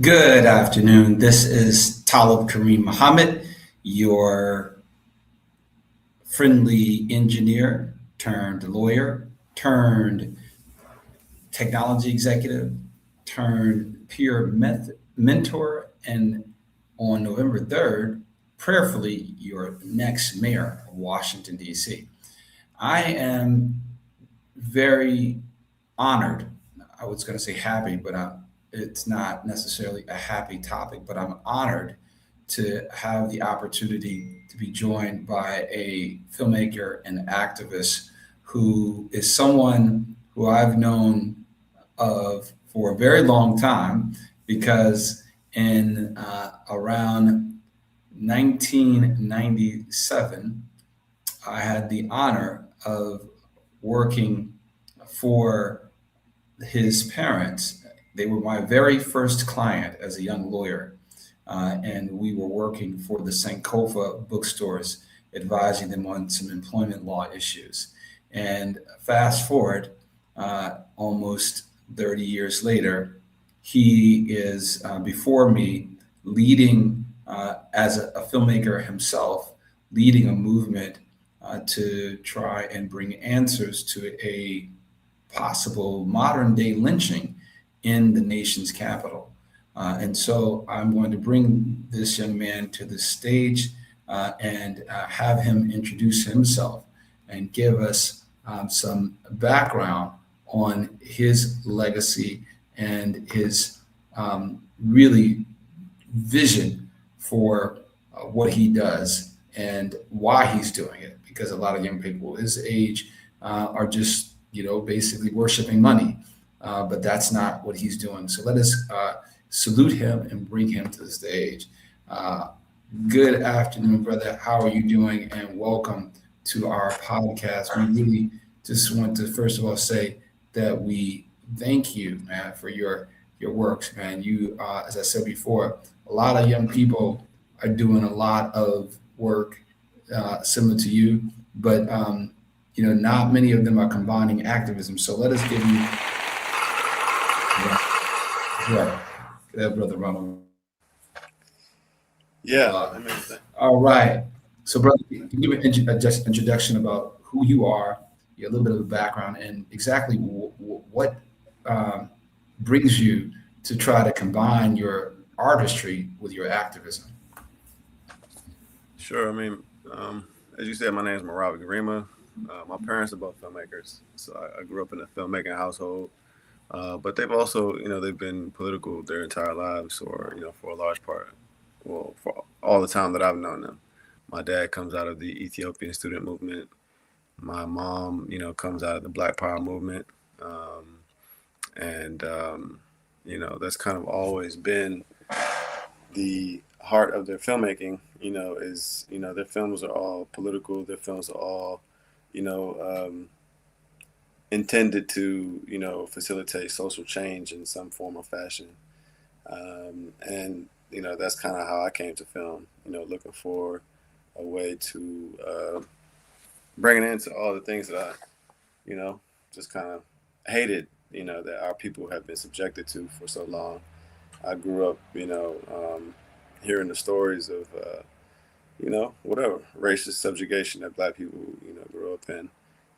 Good afternoon. This is Talib Karim Muhammad, your friendly engineer turned lawyer turned technology executive turned peer mentor, and on November 3rd, prayerfully, your next mayor of Washington, D.C. I am very honored. I was going to say happy, but it's not necessarily a happy topic, but I'm honored to have the opportunity to be joined by a filmmaker and activist who is someone who I've known of for a very long time because in around 1997, I had the honor of working for his parents. They were my very first client as a young lawyer. And we were working for the Sankofa bookstores, advising them on some employment law issues. And fast forward almost 30 years later, he is before me leading as a filmmaker himself, leading a movement to try and bring answers to a possible modern day lynching in the nation's capital. And so I'm going to bring this young man to the stage and have him introduce himself and give us some background on his legacy and his really vision for what he does and why he's doing it. Because a lot of young people his age are just, basically worshiping money. But that's not what he's doing. So let us salute him and bring him to the stage. Uh, Good afternoon, brother. How are you doing? And welcome to our podcast. We really just want to first of all say that we thank you, man, for your works, man. You, as I said before, a lot of young people are doing a lot of work similar to you, but not many of them are combining activism. So let us give you, right, that brother Ronald. Yeah, Uh, all right. So, brother, can you give an just introduction about who you are, a little bit of a background, and exactly what um, brings you to try to combine your artistry with your activism? sure. As you said, my name is Merawi Gerima. My parents are both filmmakers, so I grew up in a filmmaking household. But they've also, they've been political their entire lives, or for a large part, well, for all the time that I've known them. My dad comes out of the Ethiopian student movement. My mom, comes out of the Black Power movement, um, and that's kind of always been the heart of their filmmaking, is, their films are all political. Their films are all, you know, um, intended to, facilitate social change in some form or fashion. And that's kind of how I came to film, looking for a way to bring it into all the things that I, just kind of hated, that our people have been subjected to for so long. I grew up, hearing the stories of, whatever racist subjugation that Black people, grew up in.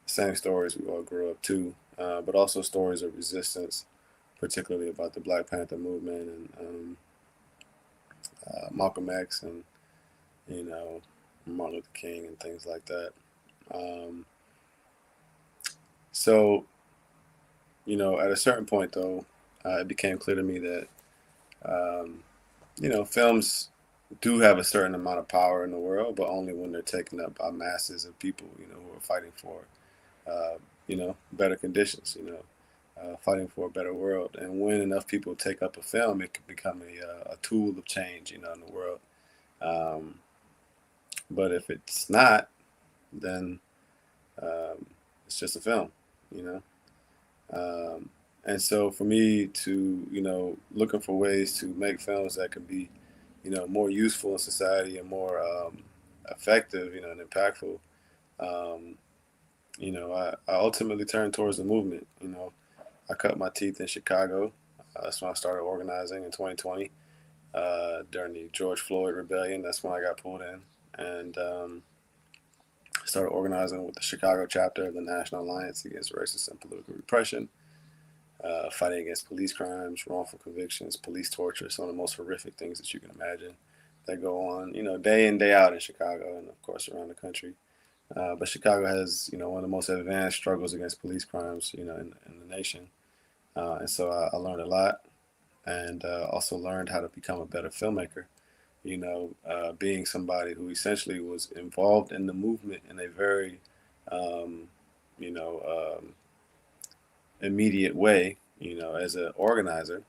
Same stories we all grew up to, but also stories of resistance, particularly about the Black Panther movement and Malcolm X and you know Martin Luther King and things like that. Um, so at a certain point though, it became clear to me that um, films do have a certain amount of power in the world, but only when they're taken up by masses of people, who are fighting for, better conditions, fighting for a better world. And when enough people take up a film, it can become a tool of change, in the world. Um, but if it's not, then it's just a film, you know. And so for me to, looking for ways to make films that could be, more useful in society and more effective, and impactful, um, I ultimately turned towards the movement. I cut my teeth in Chicago. That's when I started organizing in 2020 during the George Floyd rebellion. That's when I got pulled in and started organizing with the Chicago chapter of the National Alliance Against Racist and Political Repression, fighting against police crimes, wrongful convictions, police torture, some of the most horrific things that you can imagine that go on, day in, day out in Chicago and, of course, around the country. But Chicago has, one of the most advanced struggles against police crimes, in the nation. And so I learned a lot and also learned how to become a better filmmaker, being somebody who essentially was involved in the movement in a very, um, you know, um, immediate way, as an organizer,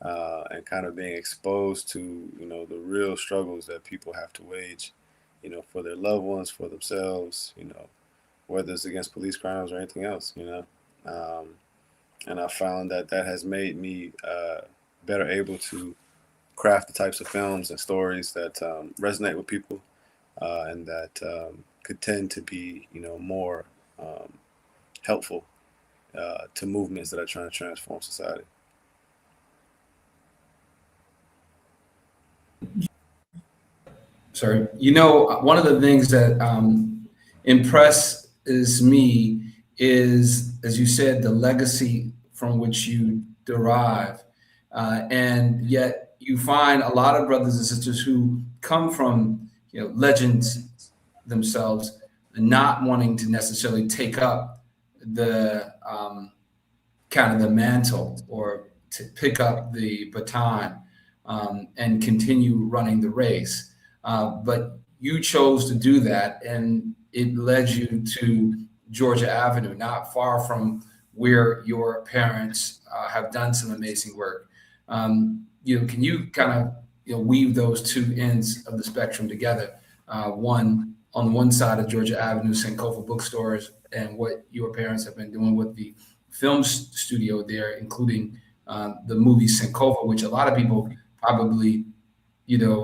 and kind of being exposed to, the real struggles that people have to wage, for their loved ones, for themselves, whether it's against police crimes or anything else, Um, and I found that that has made me better able to craft the types of films and stories that resonate with people and that could tend to be, more um, helpful to movements that are trying to transform society. Sorry. One of the things that impresses me is, as you said, the legacy from which you derive. And yet you find a lot of brothers and sisters who come from, legends themselves, not wanting to necessarily take up the kind of the mantle or to pick up the baton and continue running the race. But you chose to do that, and it led you to Georgia Avenue, not far from where your parents have done some amazing work. Can you kind of weave those two ends of the spectrum together? One on one side of Georgia Avenue, Sankofa bookstores, and what your parents have been doing with the film studio there, including the movie Sankofa, which a lot of people probably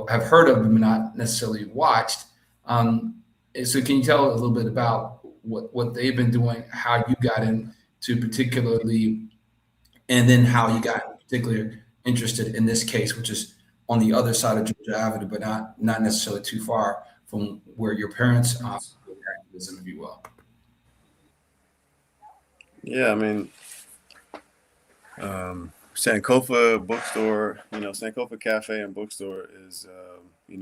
have heard of but not necessarily watched. So can you tell a little bit about what they've been doing, how you got into particularly, and then how you got particularly interested in this case, which is on the other side of Georgia Avenue, but not necessarily too far from where your parents activism, if you will. Yeah, I mean, Sankofa bookstore, Sankofa Cafe and bookstore is,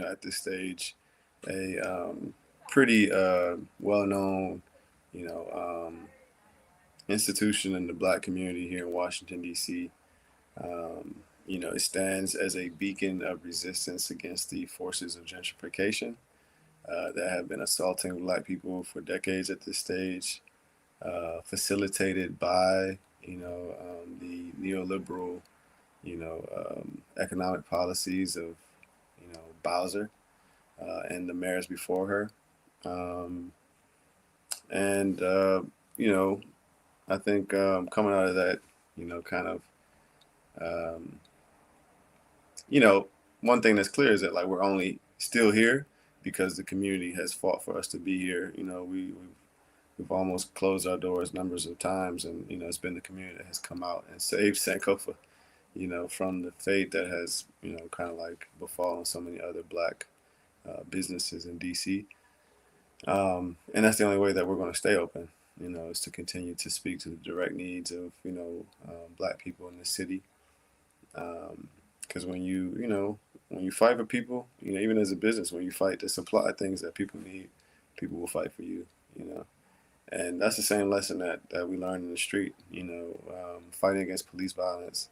at this stage, a pretty well-known, you know, um, institution in the Black community here in Washington, D.C. It stands as a beacon of resistance against the forces of gentrification that have been assaulting Black people for decades at this stage, facilitated by, the neoliberal, economic policies of, Bowser and the mayors before her. Um, and, you know, I think coming out of that, kind of, um, you know, one thing that's clear is that like we're only still here because the community has fought for us to be here. We've almost closed our doors numbers of times, and it's been the community that has come out and saved Sankofa, from the fate that has kind of like befallen so many other Black businesses in DC. And that's the only way that we're going to stay open, is to continue to speak to the direct needs of Black people in the city. Because when you fight for people, even as a business, when you fight to supply things that people need, people will fight for you. You know. And that's the same lesson that we learned in the street, fighting against police violence,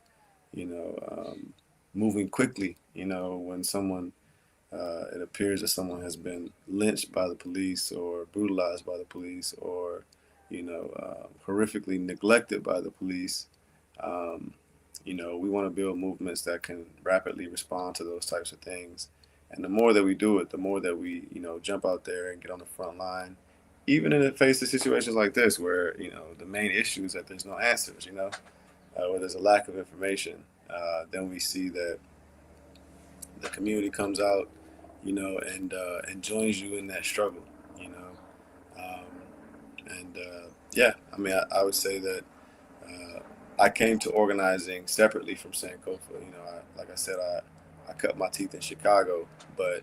you know, moving quickly, when it appears that someone has been lynched by the police or brutalized by the police or, horrifically neglected by the police. Um, we want to build movements that can rapidly respond to those types of things. And the more that we do it, the more that we, jump out there and get on the front line, even in the face of situations like this, where the main issue is that there's no answers, where there's a lack of information. Then we see that the community comes out, and joins you in that struggle, um, and yeah, I mean, I would say that I came to organizing separately from Sankofa. You know, like I said, I cut my teeth in Chicago, but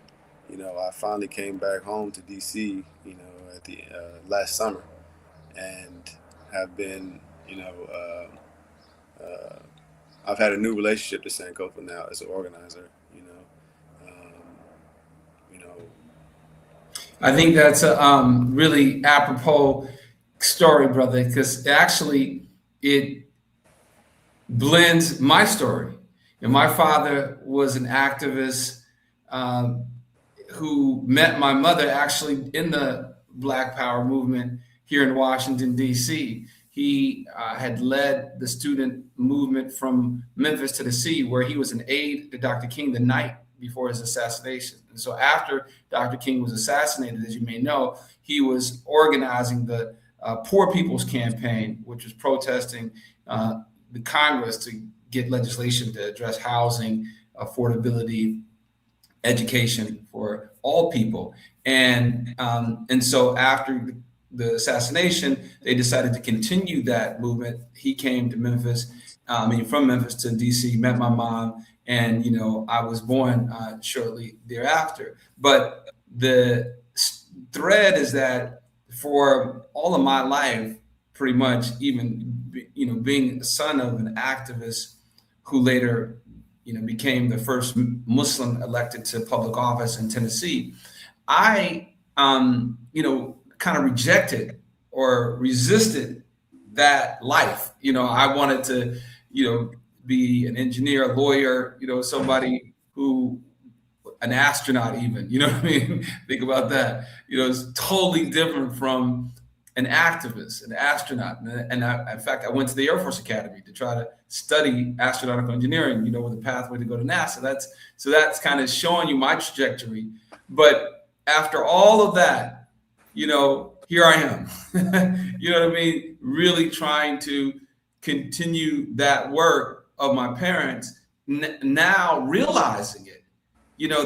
you know, I finally came back home to DC. You know, at the last summer, and have been, you know, I've had a new relationship to Sankofa now as an organizer. You know, I think that's a really apropos story, brother, because actually it blends my story. And my father was an activist um, who met my mother actually in the Black Power movement here in Washington, D.C. He had led the student movement from Memphis, Tennessee, where he was an aide to Dr. King the night before his assassination. And so after Dr. King was assassinated, as you may know, he was organizing the Poor People's Campaign, which was protesting the Congress to get legislation to address housing, affordability, education for all people. And so after the assassination, they decided to continue that movement. He came to Memphis, from Memphis to DC, met my mom, and I was born shortly thereafter. But the thread is that for all of my life, pretty much, even being a son of an activist who later became the first Muslim elected to public office in Tennessee, I kind of rejected or resisted that life. I wanted to be an engineer, a lawyer, somebody who, an astronaut even, what I mean? Think about that. It's totally different from an activist, an astronaut. And in fact, I went to the Air Force Academy to try to study astronautical engineering, with a pathway to go to NASA. That's kind of showing you my trajectory. But after all of that, here I am, you know what I mean? Really trying to continue that work of my parents, now realizing it,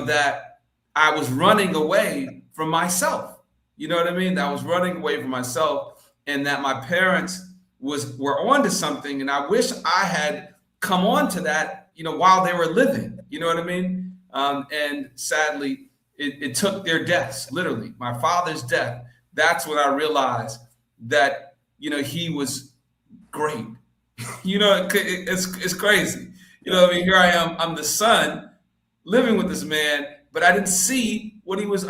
that I was running away from myself. You know what I mean? That I was running away from myself, and that my parents were onto something. And I wish I had come on to that, while they were living. You know what I mean? And sadly, it took their deaths, literally, my father's death. That's when I realized that, he was great. It's crazy. What I mean? Here I am. I'm the son living with this man, but I didn't see what he was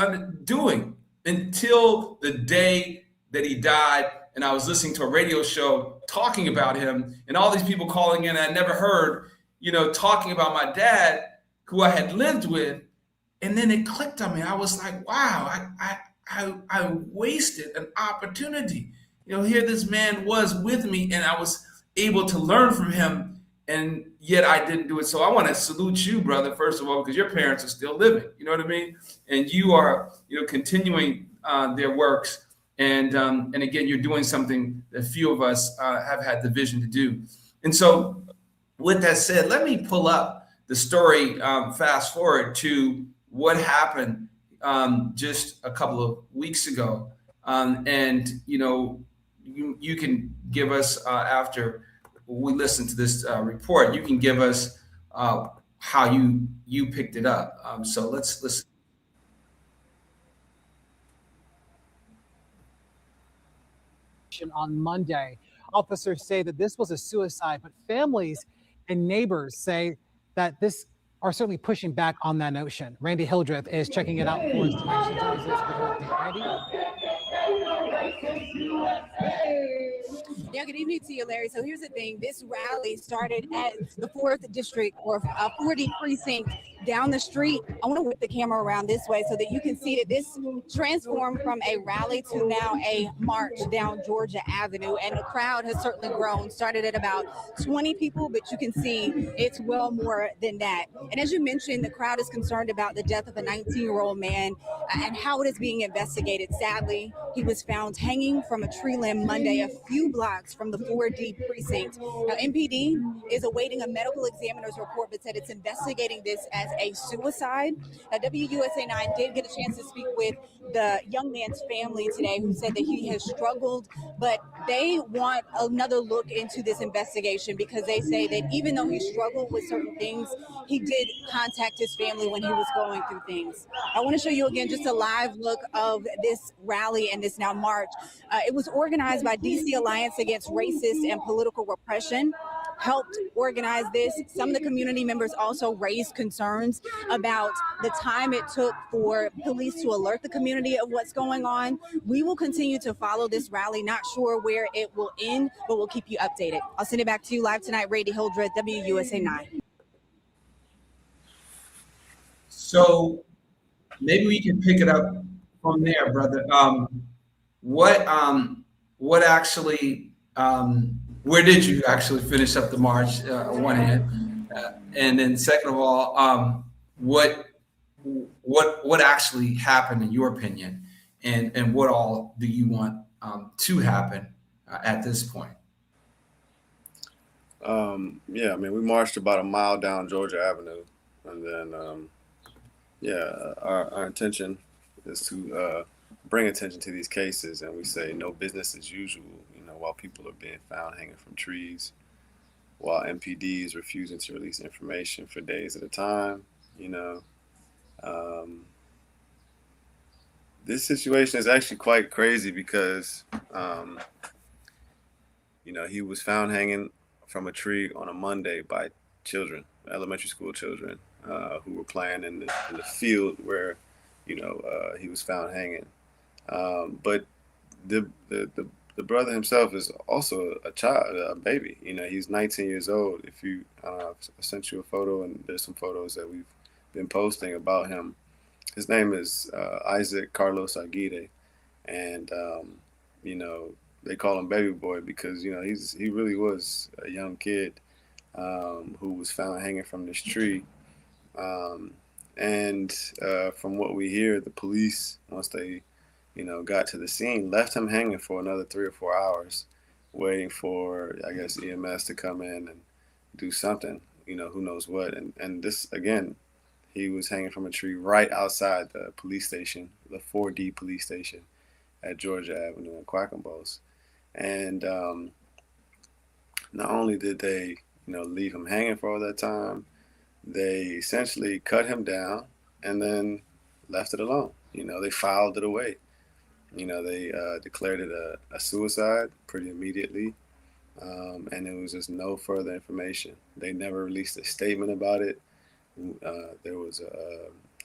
doing until the day that he died. And I was listening to a radio show talking about him, and all these people calling in I never heard, talking about my dad, who I had lived with. And then it clicked on me. I was like, wow, I wasted an opportunity. Here this man was with me, and I was able to learn from him, and yet I didn't do it. So I want to salute you, brother, first of all, because your parents are still living. You know what I mean? And you are, continuing their works. And again, you're doing something that few of us have had the vision to do. And so with that said, let me pull up the story, fast forward to what happened just a couple of weeks ago. And, you can give us, after we listen to this report, you can give us how you picked it up. So let's listen. On Monday, officers say that this was a suicide, but families and neighbors say that this are certainly pushing back on that notion. Randy Hildreth is checking it out for us. Randy? Yeah, good evening to you, Larry. So here's the thing. This rally started at the 4th District or 40 precinct down the street. I want to whip the camera around this way so that you can see that this transformed from a rally to now a march down Georgia Avenue. And the crowd has certainly grown. Started at about 20 people, but you can see it's well more than that. And as you mentioned, the crowd is concerned about the death of a 19-year-old man and how it is being investigated. Sadly, He was found hanging from a tree limb Monday, a few blocks from the 4D precinct. Now, MPD is awaiting a medical examiner's report, but said it's investigating this as a suicide. Now, WUSA 9 did get a chance to speak with the young man's family today, who said that he has struggled, but they want another look into this investigation because they say that even though he struggled with certain things, he did contact his family when he was going through things. I want to show you again just a live look of this rally and this now march. It was organized by DC Alliance Against Racist and Political Repression, helped organize this. Some of the community members also raised concerns about the time it took for police to alert the community of what's going on. We will continue to follow this rally, not sure where it will end, but we'll keep you updated. I'll send it back to you live tonight. Randy Hildreth, WUSA 9. So maybe we can pick it up from there, brother. What actually, where did you actually finish up the march? On one hand, and then second of all, what actually happened in your opinion, and what all do you want to happen at this point? Yeah, I mean, we marched about a mile down Georgia Avenue, and then our intention is to bring attention to these cases, and we say no business as usual. You know, while people are being found hanging from trees, while MPD is refusing to release information for days at a time. You know, this situation is actually quite crazy because you know, he was found hanging from a tree on a Monday by children, elementary school children, who were playing in the field where, you know, he was found hanging. But the brother himself is also a child, a baby. You know, he's 19 years old. If you, I sent you a photo, and there's some photos that we've been posting about him. His name is Isaac Carlos Aguirre, and you know, they call him Baby Boy because, you know, he really was a young kid who was found hanging from this tree. And from what we hear, the police, once they, you know, got to the scene, left him hanging for another 3 or 4 hours, waiting for, I guess, EMS to come in and do something, you know, who knows what. And this, again, he was hanging from a tree right outside the police station, the 4D police station at Georgia Avenue in Quackenbos. And not only did they, you know, leave him hanging for all that time, they essentially cut him down and then left it alone. You know, they filed it away. You know, they declared it a suicide pretty immediately, and it was just no further information. They never released a statement about it. There was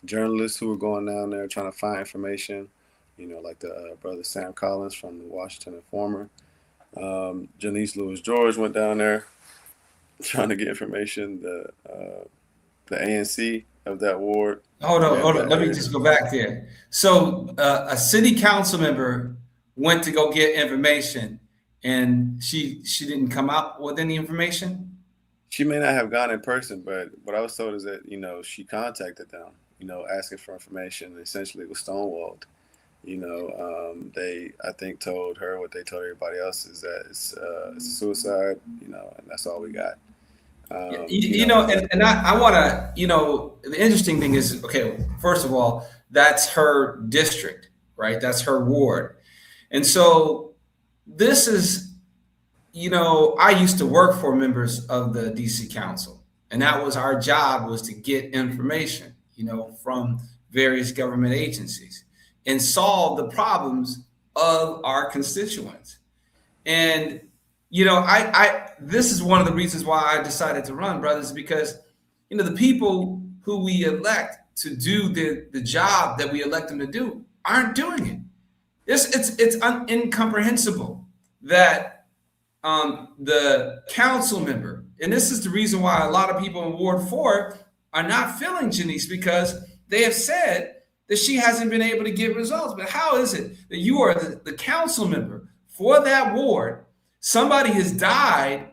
journalists who were going down there trying to find information, you know, like the brother Sam Collins from the Washington Informer. Janice Lewis George went down there trying to get information. The ANC of that ward. Hold on. Let me just go back there. So a city council member went to go get information, and she didn't come out with any information? She may not have gone in person, but what I was told is that, you know, she contacted them, you know, asking for information. Essentially, it was stonewalled. You know, they, I think, told her what they told everybody else, is that it's a suicide, you know, and that's all we got. You know, and I want to, you know, the interesting thing is, okay, first of all, that's her district, right? That's her ward. And so this is, you know, I used to work for members of the DC Council, and that was our job, was to get information, you know, from various government agencies and solve the problems of our constituents. And you know, this is one of the reasons why I decided to run, brothers, because, you know, the people who we elect to do the job that we elect them to do aren't doing it. It's incomprehensible that the council member, and this is the reason why a lot of people in Ward 4 are not feeling Janice, because they have said that she hasn't been able to get results. But how is it that you are the council member for that ward? Somebody has died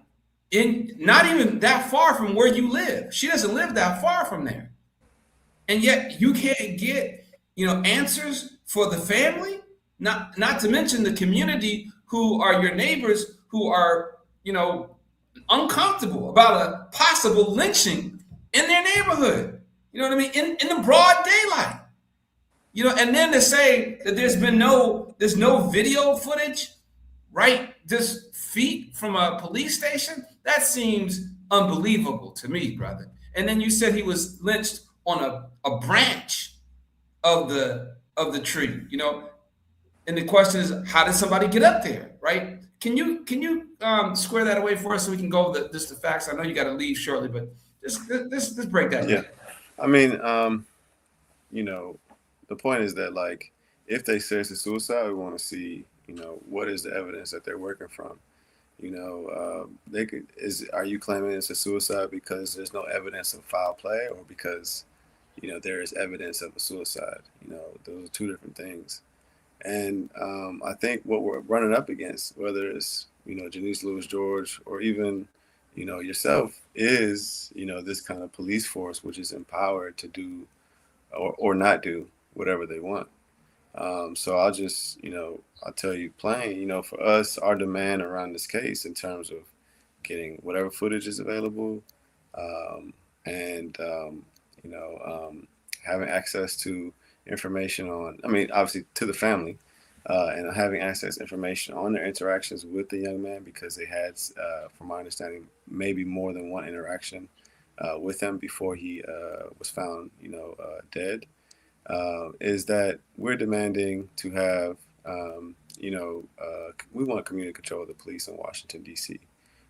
in not even that far from where you live. She doesn't live that far from there. And yet you can't get, you know, answers for the family. Not to mention the community who are your neighbors who are, uncomfortable about a possible lynching in their neighborhood. You know what I mean? In the broad daylight. And then to say that there's no video footage, right? Just feet from a police station, that seems unbelievable to me, brother. And then you said he was lynched on a branch of the tree, and the question is, how did somebody get up there, right? Can you square that away for us so we can go over the facts? I know you got to leave shortly, but just break that down. I mean, the point is that, like, if they say it's a suicide, we want to see, what is the evidence that they're working from? Are you claiming it's a suicide because there's no evidence of foul play, or because, there is evidence of a suicide? Those are two different things. And I think what we're running up against, whether it's, Janice Lewis George or even, yourself, is, this kind of police force, which is empowered to do or not do whatever they want. So I'll just, I'll tell you plain, for us, our demand around this case in terms of getting whatever footage is available, and having access to information on, obviously to the family, and having access to information on their interactions with the young man, because they had, from my understanding, maybe more than one interaction with him before he was found, dead. Is that we're demanding to have, we want community control of the police in Washington, D.C.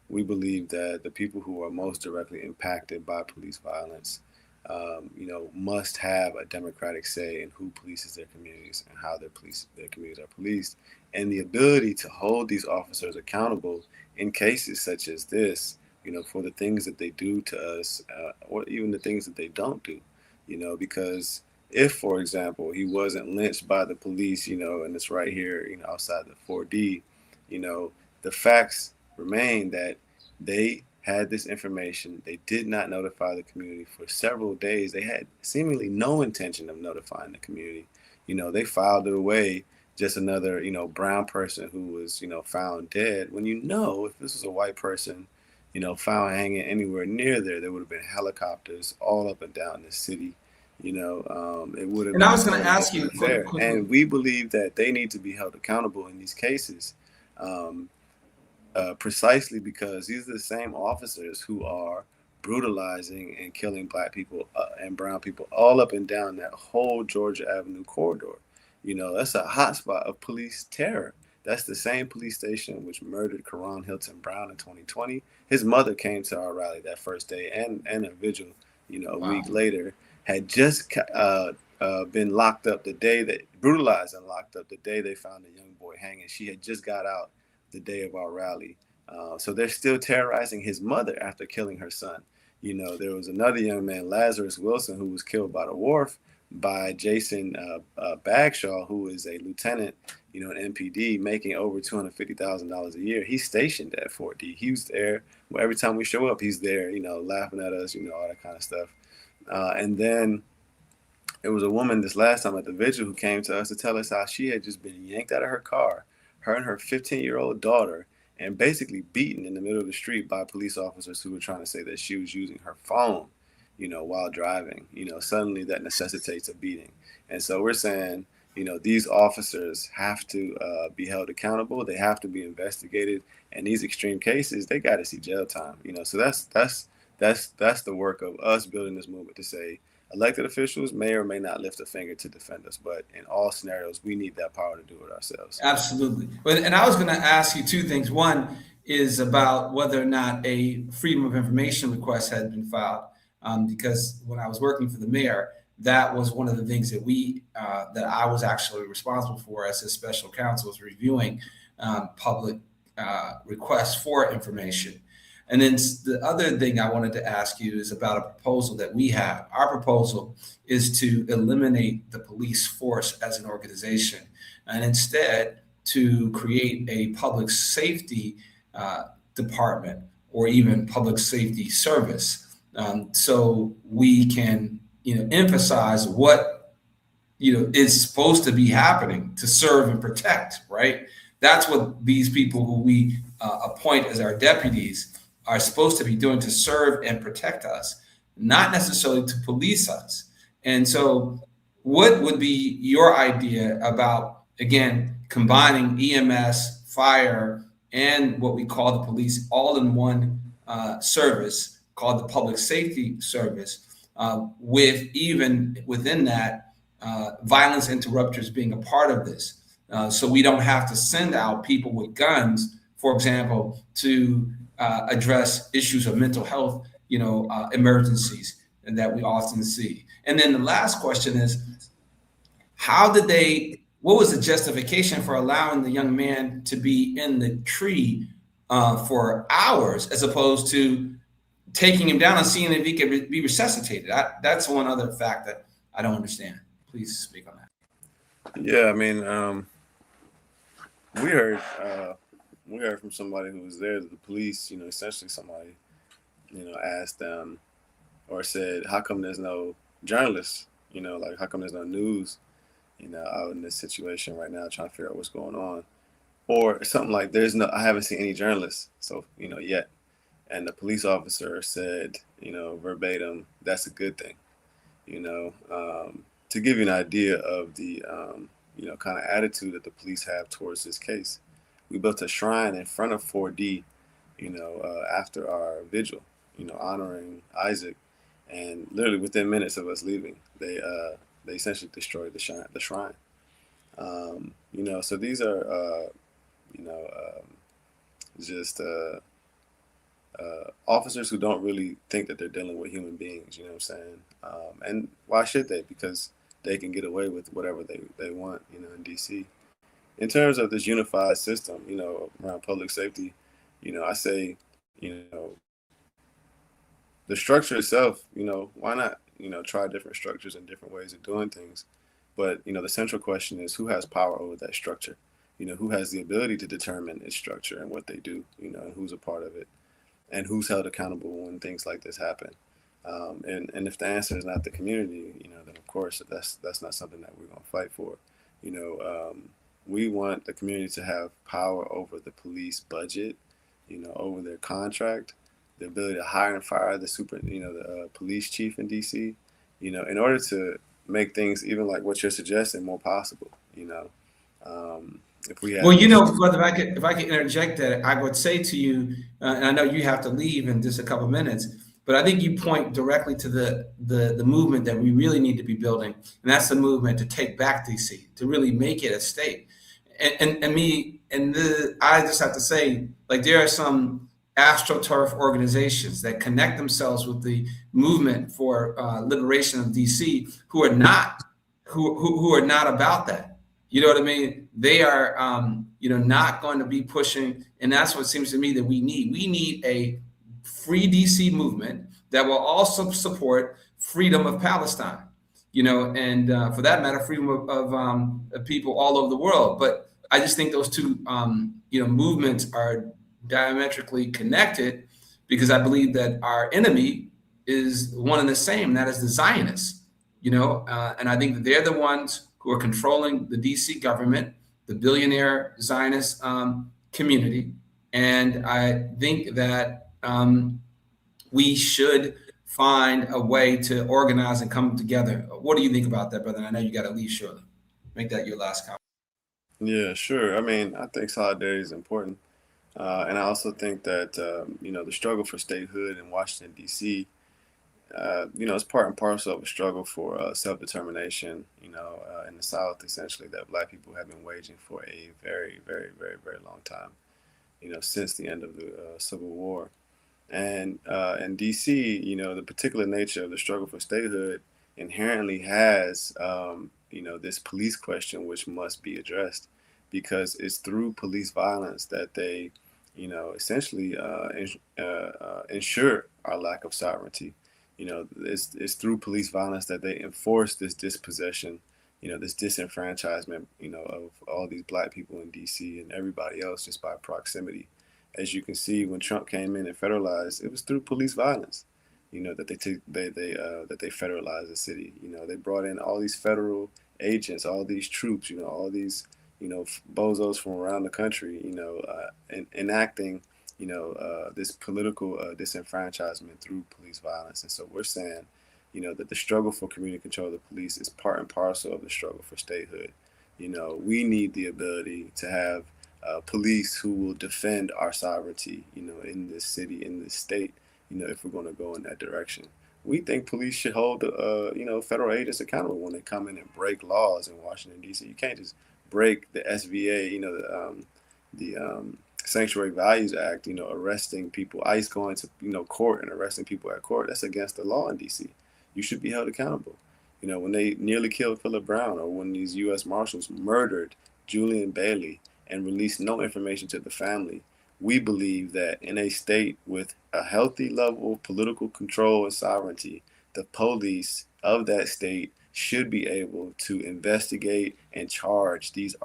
We believe that the people who are most directly impacted by police violence, must have a democratic say in who polices their communities and how their communities are policed, and the ability to hold these officers accountable in cases such as this, for the things that they do to us, or even the things that they don't do, because if, for example, he wasn't lynched by the police, and it's right here, outside the 4D, the facts remain that they had this information. They did not notify the community for several days. They had seemingly no intention of notifying the community. They filed it away, just another, brown person who was, found dead. When if this was a white person, found hanging anywhere near there would have been helicopters all up and down the city. It would have. And I was going to ask you there. And we believe that they need to be held accountable in these cases. Precisely because these are the same officers who are brutalizing and killing Black people and brown people all up and down that whole Georgia Avenue corridor. That's a hotspot of police terror. That's the same police station which murdered Karan Hilton Brown in 2020. His mother came to our rally that first day and a vigil, a week later, had just been locked up brutalized and locked up the day they found a young boy hanging. She had just got out the day of our rally. So they're still terrorizing his mother after killing her son. There was another young man, Lazarus Wilson, who was killed by the wharf by Jason Bagshaw, who is a lieutenant, in MPD, making over $250,000 a year. He's stationed at 4D. He was there. Well, every time we show up, he's there, laughing at us, all that kind of stuff. And then there was a woman this last time at the vigil who came to us to tell us how she had just been yanked out of her car, her and her 15-year-old daughter, and basically beaten in the middle of the street by police officers who were trying to say that she was using her phone, while driving. Suddenly that necessitates a beating. And so we're saying, these officers have to be held accountable. They have to be investigated. And these extreme cases, they got to see jail time. So that's the work of us building this movement, to say elected officials may or may not lift a finger to defend us, but in all scenarios, we need that power to do it ourselves. Absolutely. And I was going to ask you two things. One is about whether or not a freedom of information request had been filed, because when I was working for the mayor, that was one of the things that I was actually responsible for as his special counsel, was reviewing public requests for information. And then the other thing I wanted to ask you is about a proposal that we have. Our proposal is to eliminate the police force as an organization, and instead to create a public safety department or even public safety service, so we can emphasize what is supposed to be happening to serve and protect, right? That's what these people who we appoint as our deputies are supposed to be doing, to serve and protect us, not necessarily to police us. And so, what would be your idea about, again, combining EMS, fire, and what we call the police all in one service called the public safety service, with even within that, violence interrupters being a part of this? So we don't have to send out people with guns, for example, to address issues of mental health, emergencies that we often see. And then the last question is, what was the justification for allowing the young man to be in the tree for hours, as opposed to taking him down and seeing if he could be resuscitated? That's one other fact that I don't understand. Please speak on that. Yeah, I mean, we heard from somebody who was there that the police, essentially somebody, asked them or said, how come there's no journalists? Like, how come there's no news, out in this situation right now, trying to figure out what's going on? Or something like, I haven't seen any journalists, so, yet. And the police officer said, verbatim, that's a good thing, to give you an idea of the, kind of attitude that the police have towards this case. We built a shrine in front of 4D, after our vigil, honoring Isaac, and literally within minutes of us leaving, they essentially destroyed the shrine. So these are, just officers who don't really think that they're dealing with human beings, you know what I'm saying? And why should they? Because they can get away with whatever they want, in DC. In terms of this unified system, around public safety, I say, the structure itself, why not, try different structures and different ways of doing things? But, the central question is, who has power over that structure? Who has the ability to determine its structure and what they do, and who's a part of it, and who's held accountable when things like this happen. And if the answer is not the community, then of course that's not something that we're going to fight for. We want the community to have power over the police budget, over their contract, the ability to hire and fire the police chief in DC, in order to make things, even like what you're suggesting, more possible. If we have, brother, if I could interject that, I would say to you, and I know you have to leave in just a couple minutes, but I think you point directly to the movement that we really need to be building, and that's the movement to take back DC, to really make it a state. I just have to say, like, there are some AstroTurf organizations that connect themselves with the movement for liberation of DC, who are not about that. You know what I mean? They are, not going to be pushing, and that's what seems to me that we need. We need a free DC movement that will also support freedom of Palestine, and for that matter, freedom of people all over the world. But I just think those two, movements are diametrically connected, because I believe that our enemy is one and the same, and that is the Zionists, and I think that they're the ones who are controlling the DC government, the billionaire Zionist community. And I think that we should find a way to organize and come together. What do you think about that, brother? And I know you got to leave shortly. Make that your last comment. Yeah, sure. I mean, I think solidarity is important. And I also think that, the struggle for statehood in Washington, D.C., it's part and parcel of a struggle for self-determination, in the South, essentially, that Black people have been waging for a very, very, very, very long time, since the end of the Civil War. And in D.C., the particular nature of the struggle for statehood inherently has, this police question, which must be addressed, because it's through police violence that they, essentially ensure our lack of sovereignty. It's through police violence that they enforce this dispossession, this disenfranchisement, of all these Black people in DC and everybody else just by proximity. As you can see, when Trump came in and federalized, it was through police violence, that they federalized the city. They brought in all these federal agents, all these troops, all these, bozos from around the country, enacting, this political disenfranchisement through police violence. And so we're saying, that the struggle for community control of the police is part and parcel of the struggle for statehood. We need the ability to have police who will defend our sovereignty, in this city, in this state, if we're going to go in that direction. We think police should hold, federal agents accountable when they come in and break laws in Washington, D.C. You can't just break the SVA, the Sanctuary Values Act, arresting people, ICE going to, court and arresting people at court. That's against the law in D.C. You should be held accountable. When they nearly killed Philip Brown, or when these U.S. Marshals murdered Julian Bailey and released no information to the family, we believe that in a state with a healthy level of political control and sovereignty, the police of that state should be able to investigate and charge these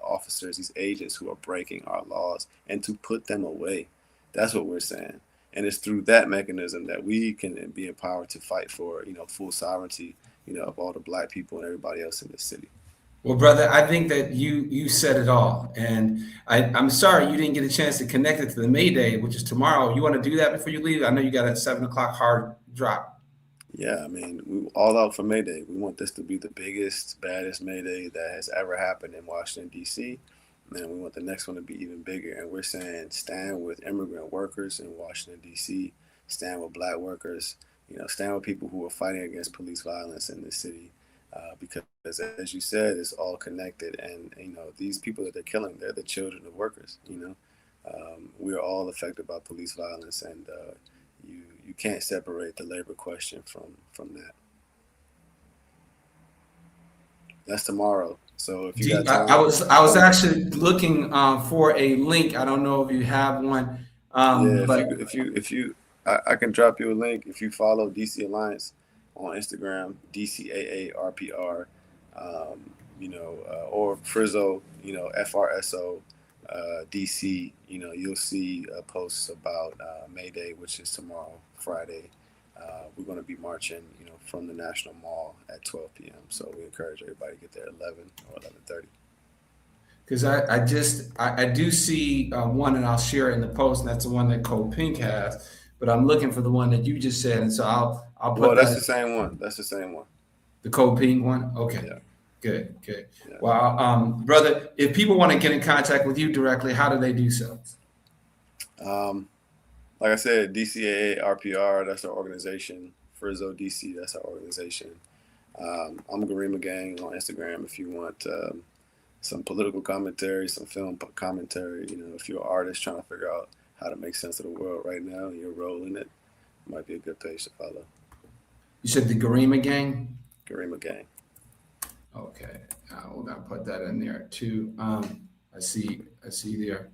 officers, these agents who are breaking our laws, and to put them away. That's what we're saying. And it's through that mechanism that we can be empowered to fight for, full sovereignty, of all the Black people and everybody else in this city. Well, brother, I think that you said it all. And I'm sorry you didn't get a chance to connect it to the May Day, which is tomorrow. You want to do that before you leave? I know you got a 7:00 hard drop. Yeah, I mean, we all out for May Day. We want this to be the biggest, baddest May Day that has ever happened in Washington, D.C. And we want the next one to be even bigger. And we're saying stand with immigrant workers in Washington, D.C., stand with Black workers, stand with people who are fighting against police violence in this city. Because as you said, it's all connected. And, these people that they're killing, they're the children of workers, we are all affected by police violence, and you can't separate the labor question from that. That's tomorrow. So if you got time, I was actually looking for a link. I don't know if you have one. But if you I can drop you a link. If you follow DC Alliance on Instagram, DCAARPR, or Frizzo, FRSO, DC, you'll see posts about May Day, which is tomorrow, Friday. We're going to be marching, from the National Mall at 12 p.m. So we encourage everybody to get there at 11 or 11:30. because I do see one, and I'll share it in the post, and that's the one that Code Pink has. But I'm looking for the one that you just said, and so I'll put. Well, that's the same one. That's the same one. The Code Pink one. Okay. Yeah. Good. Yeah. Well, brother, if people want to get in contact with you directly, how do they do so? Like I said, DCAA RPR, that's our organization. Frizzo DC, that's our organization. I'm Gerima Gang on Instagram if you want some political commentary, some film commentary. If you're an artist trying to figure out how to make sense of the world right now and your role in it, might be a good page to follow. You said the Gerima Gang? Gerima Gang. Okay, we're gonna put that in there too. I see there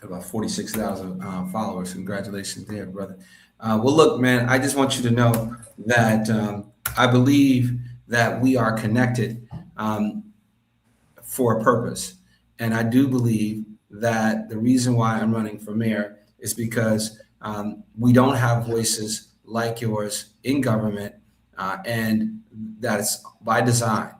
about 46,000 followers. Congratulations there, brother. Well, look, man, I just want you to know that I believe that we are connected for a purpose. And I do believe that the reason why I'm running for mayor is because we don't have voices like yours in government, and that's by design.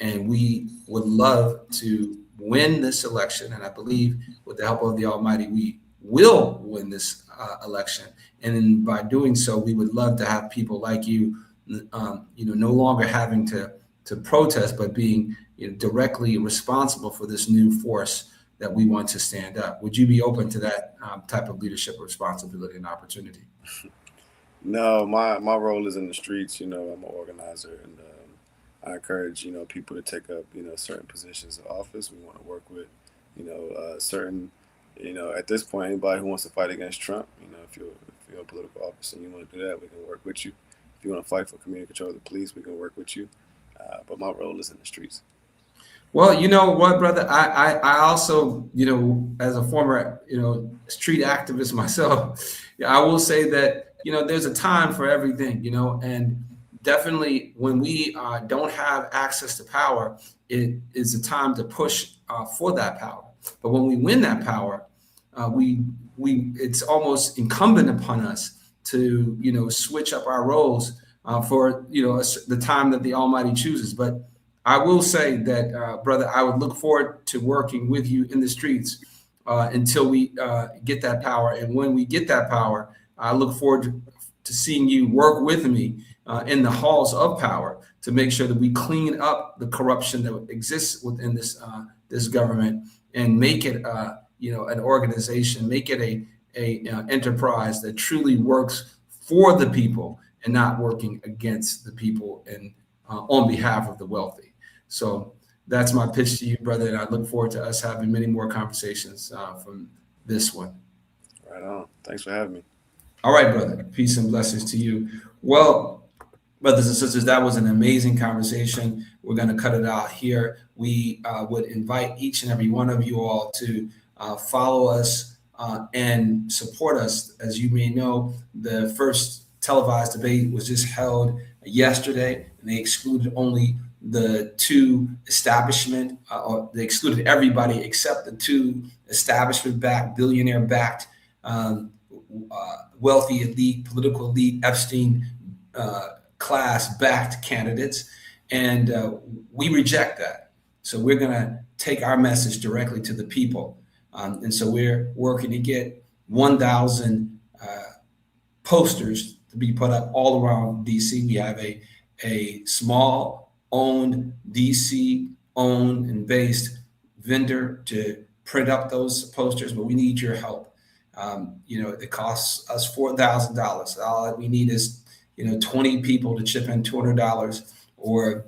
And we would love to win this election. And I believe with the help of the Almighty, we will win this election. And by doing so, we would love to have people like you, no longer having to protest, but being directly responsible for this new force that we want to stand up. Would you be open to that type of leadership responsibility and opportunity? No, my role is in the streets. I'm an organizer, and I encourage people to take up certain positions of office. We want to work with certain at this point, anybody who wants to fight against Trump. If you're in political office and you want to do that, we can work with you. If you want to fight for community control of the police, we can work with you. But my role is in the streets. Well, you know what, brother? I also, as a former, street activist myself, I will say that, there's a time for everything, and definitely when we don't have access to power, it is a time to push for that power. But when we win that power, it's almost incumbent upon us to, switch up our roles for, the time that the Almighty chooses. But I will say that, brother, I would look forward to working with you in the streets until we get that power. And when we get that power, I look forward to seeing you work with me in the halls of power to make sure that we clean up the corruption that exists within this government and make it an organization, make it a enterprise that truly works for the people and not working against the people and on behalf of the wealthy. So that's my pitch to you, brother, and I look forward to us having many more conversations from this one. Right on. Thanks for having me. All right, brother. Peace and blessings to you. Well, brothers and sisters, that was an amazing conversation. We're going to cut it out here. We would invite each and every one of you all to follow us and support us. As you may know, the first televised debate was just held yesterday, and they excluded only the two establishment, or they excluded everybody except the two establishment-backed, billionaire-backed, wealthy elite, political elite, Epstein class-backed candidates, and we reject that. So we're going to take our message directly to the people, and so we're working to get 1,000 posters to be put up all around DC. We have a small owned DC owned and based vendor to print up those posters, but we need your help. It costs us $4,000. All that we need is 20 people to chip in $200, or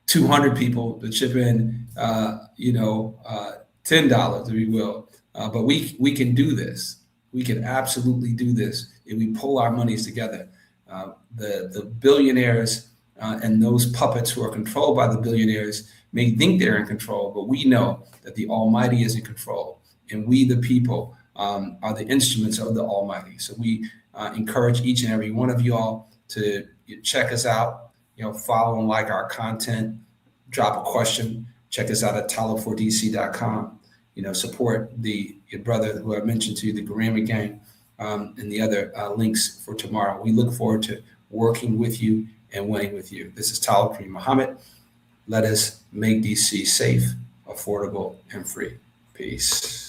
200 people to chip in $10, if you will. But we can do this. We can absolutely do this if we pull our monies together. The billionaires and those puppets who are controlled by the billionaires may think they're in control, but we know that the Almighty is in control, and we, the people, are the instruments of the Almighty. So we encourage each and every one of you all to check us out, follow and like our content, drop a question, check us out at talib4dc.com. Support your brother who I mentioned to you, the Gerima gang, and the other links for tomorrow. We look forward to working with you and winning with you. This is Talib Karim Muhammad. Let us make DC safe, affordable, and free. Peace.